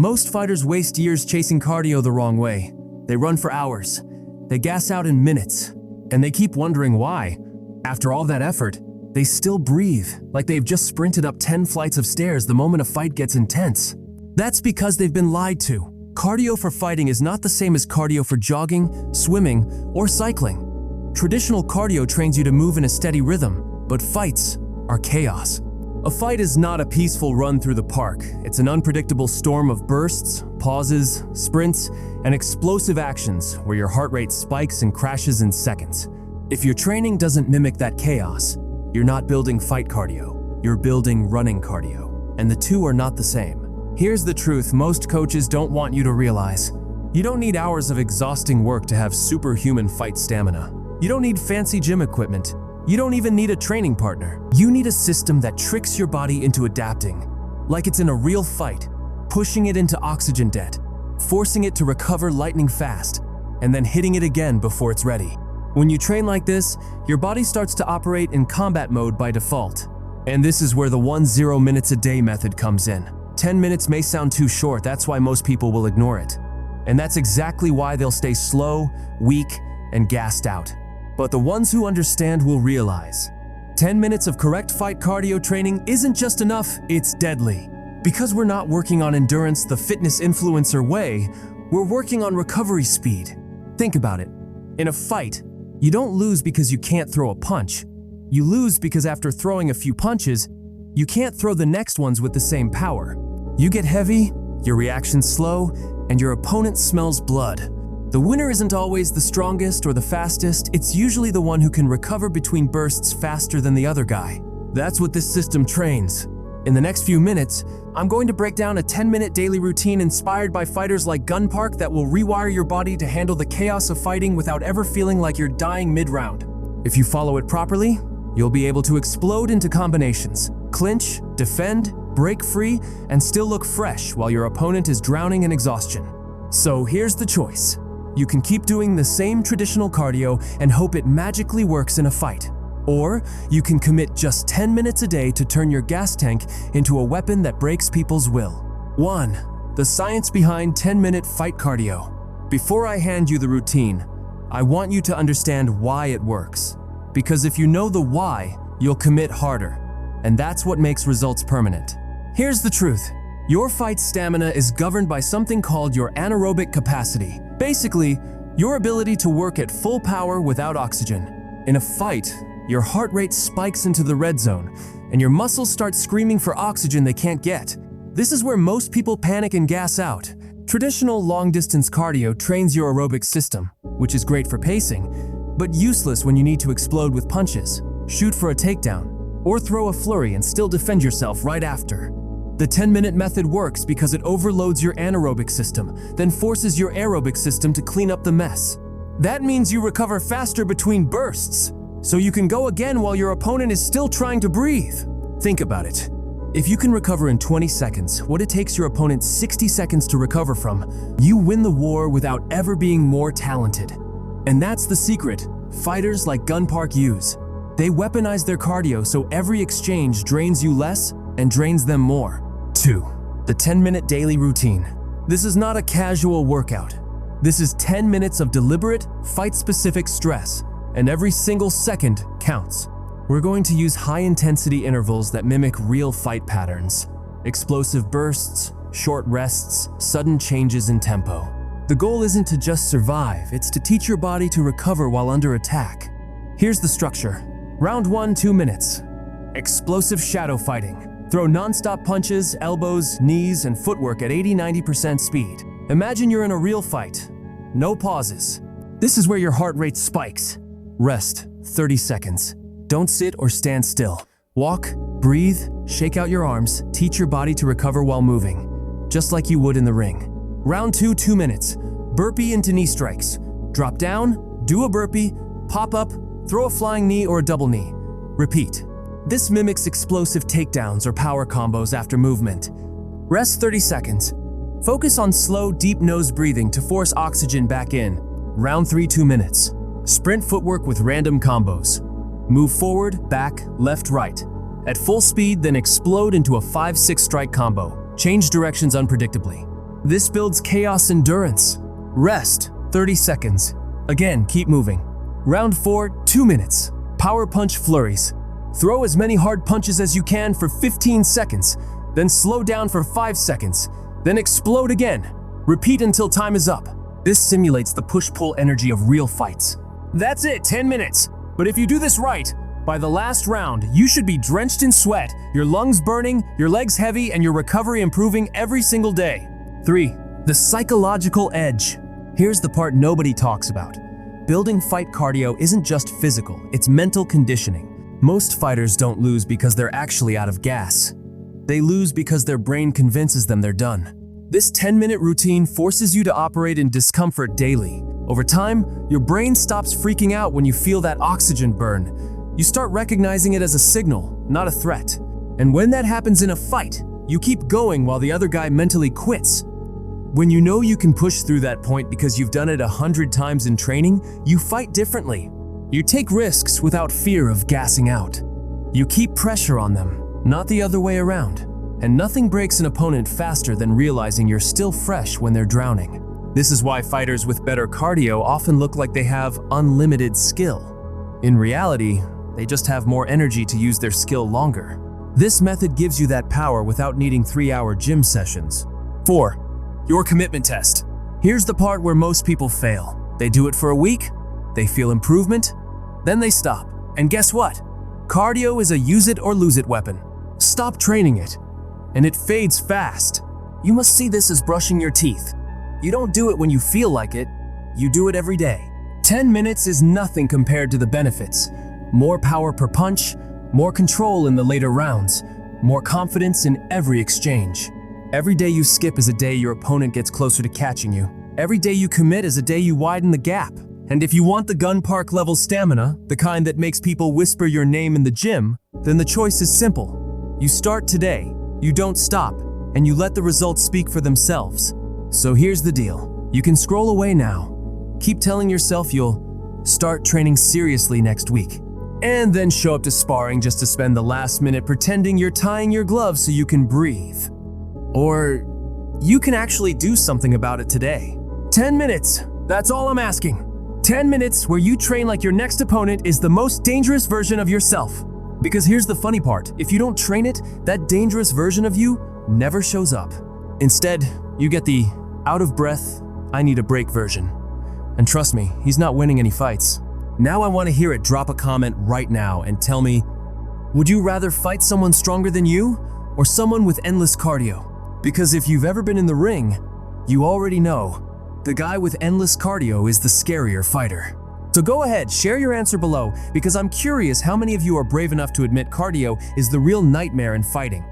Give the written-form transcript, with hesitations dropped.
Most fighters waste years chasing cardio the wrong way. They run for hours, they gas out in minutes, and they keep wondering why. After all that effort, they still breathe, like they've just sprinted up 10 flights of stairs the moment a fight gets intense. That's because they've been lied to. Cardio for fighting is not the same as cardio for jogging, swimming, or cycling. Traditional cardio trains you to move in a steady rhythm, but fights are chaos. A fight is not a peaceful run through the park. It's an unpredictable storm of bursts, pauses, sprints, and explosive actions where your heart rate spikes and crashes in seconds. If your training doesn't mimic that chaos, you're not building fight cardio, you're building running cardio, and the two are not the same. Here's the truth most coaches don't want you to realize. You don't need hours of exhausting work to have superhuman fight stamina. You don't need fancy gym equipment. You don't even need a training partner. You need a system that tricks your body into adapting, like it's in a real fight, pushing it into oxygen debt, forcing it to recover lightning fast, and then hitting it again before it's ready. When you train like this, your body starts to operate in combat mode by default. And this is where the 10 minutes a day method comes in. 10 minutes may sound too short, that's why most people will ignore it. And that's exactly why they'll stay slow, weak, and gassed out. But the ones who understand will realize 10 minutes of correct fight cardio training isn't just enough, it's deadly. Because we're not working on endurance the fitness influencer way, we're working on recovery speed. Think about it. In a fight, you don't lose because you can't throw a punch. You lose because after throwing a few punches, you can't throw the next ones with the same power. You get heavy, your reaction's slow, and your opponent smells blood. The winner isn't always the strongest or the fastest, it's usually the one who can recover between bursts faster than the other guy. That's what this system trains. In the next few minutes, I'm going to break down a 10-minute daily routine inspired by fighters like Gun Park that will rewire your body to handle the chaos of fighting without ever feeling like you're dying mid-round. If you follow it properly, you'll be able to explode into combinations, clinch, defend, break free, and still look fresh while your opponent is drowning in exhaustion. So here's the choice. You can keep doing the same traditional cardio and hope it magically works in a fight. Or you can commit just 10 minutes a day to turn your gas tank into a weapon that breaks people's will. 1. The science behind 10-minute fight cardio. Before I hand you the routine, I want you to understand why it works. Because if you know the why, you'll commit harder. And that's what makes results permanent. Here's the truth. Your fight stamina is governed by something called your anaerobic capacity. Basically, your ability to work at full power without oxygen. In a fight, your heart rate spikes into the red zone, and your muscles start screaming for oxygen they can't get. This is where most people panic and gas out. Traditional long-distance cardio trains your aerobic system, which is great for pacing, but useless when you need to explode with punches, shoot for a takedown, or throw a flurry and still defend yourself right after. The 10-minute method works because it overloads your anaerobic system, then forces your aerobic system to clean up the mess. That means you recover faster between bursts, so you can go again while your opponent is still trying to breathe. Think about it. If you can recover in 20 seconds what it takes your opponent 60 seconds to recover from, you win the war without ever being more talented. And that's the secret fighters like Gun Park use. They weaponize their cardio so every exchange drains you less and drains them more. 2. The 10-minute daily routine. This is not a casual workout. This is 10 minutes of deliberate, fight-specific stress, and every single second counts. We're going to use high-intensity intervals that mimic real fight patterns. Explosive bursts, short rests, sudden changes in tempo. The goal isn't to just survive, it's to teach your body to recover while under attack. Here's the structure. Round 1, 2 minutes. Explosive shadow fighting. Throw non-stop punches, elbows, knees, and footwork at 80–90% speed. Imagine you're in a real fight. No pauses. This is where your heart rate spikes. Rest, 30 seconds. Don't sit or stand still. Walk, breathe, shake out your arms, teach your body to recover while moving, just like you would in the ring. Round 2, 2 minutes. Burpee into knee strikes. Drop down, do a burpee, pop up, throw a flying knee or a double knee. Repeat. This mimics explosive takedowns or power combos after movement. Rest 30 seconds. Focus on slow, deep nose breathing to force oxygen back in. Round 3, 2 minutes. Sprint footwork with random combos. Move forward, back, left, right. At full speed, then explode into a 5-6 strike combo. Change directions unpredictably. This builds chaos endurance. Rest, 30 seconds. Again, keep moving. Round 4, 2 minutes. Power punch flurries. Throw as many hard punches as you can for 15 seconds, then slow down for 5 seconds, then explode again. Repeat until time is up. This simulates the push-pull energy of real fights. That's it, 10 minutes. But if you do this right, by the last round, you should be drenched in sweat, your lungs burning, your legs heavy, and your recovery improving every single day. 3. The psychological edge. Here's the part nobody talks about. Building fight cardio isn't just physical, it's mental conditioning. Most fighters don't lose because they're actually out of gas. They lose because their brain convinces them they're done. This 10-minute routine forces you to operate in discomfort daily. Over time, your brain stops freaking out when you feel that oxygen burn. You start recognizing it as a signal, not a threat. And when that happens in a fight, you keep going while the other guy mentally quits. When you know you can push through that point because you've done it 100 times in training, you fight differently. You take risks without fear of gassing out. You keep pressure on them, not the other way around. And nothing breaks an opponent faster than realizing you're still fresh when they're drowning. This is why fighters with better cardio often look like they have unlimited skill. In reality, they just have more energy to use their skill longer. This method gives you that power without needing 3-hour gym sessions. 4. Your commitment test. Here's the part where most people fail. They do it for a week, they feel improvement, then they stop. And guess what? Cardio is a use it or lose it weapon. Stop training it, and it fades fast. You must see this as brushing your teeth. You don't do it when you feel like it, you do it every day. 10 minutes is nothing compared to the benefits. More power per punch, more control in the later rounds, more confidence in every exchange. Every day you skip is a day your opponent gets closer to catching you. Every day you commit is a day you widen the gap. And if you want the gun park level stamina, the kind that makes people whisper your name in the gym, then the choice is simple. You start today, you don't stop, and you let the results speak for themselves. So here's the deal. You can scroll away now. Keep telling yourself you'll start training seriously next week. And then show up to sparring just to spend the last minute pretending you're tying your gloves so you can breathe. Or you can actually do something about it today. 10 minutes, that's all I'm asking. 10 minutes where you train like your next opponent is the most dangerous version of yourself. Because here's the funny part, if you don't train it, that dangerous version of you never shows up. Instead, you get the out of breath, I need a break version. And trust me, he's not winning any fights. Now I want to hear it. Drop a comment right now and tell me, would you rather fight someone stronger than you or someone with endless cardio? Because if you've ever been in the ring, you already know the guy with endless cardio is the scarier fighter. So go ahead, share your answer below because I'm curious how many of you are brave enough to admit cardio is the real nightmare in fighting.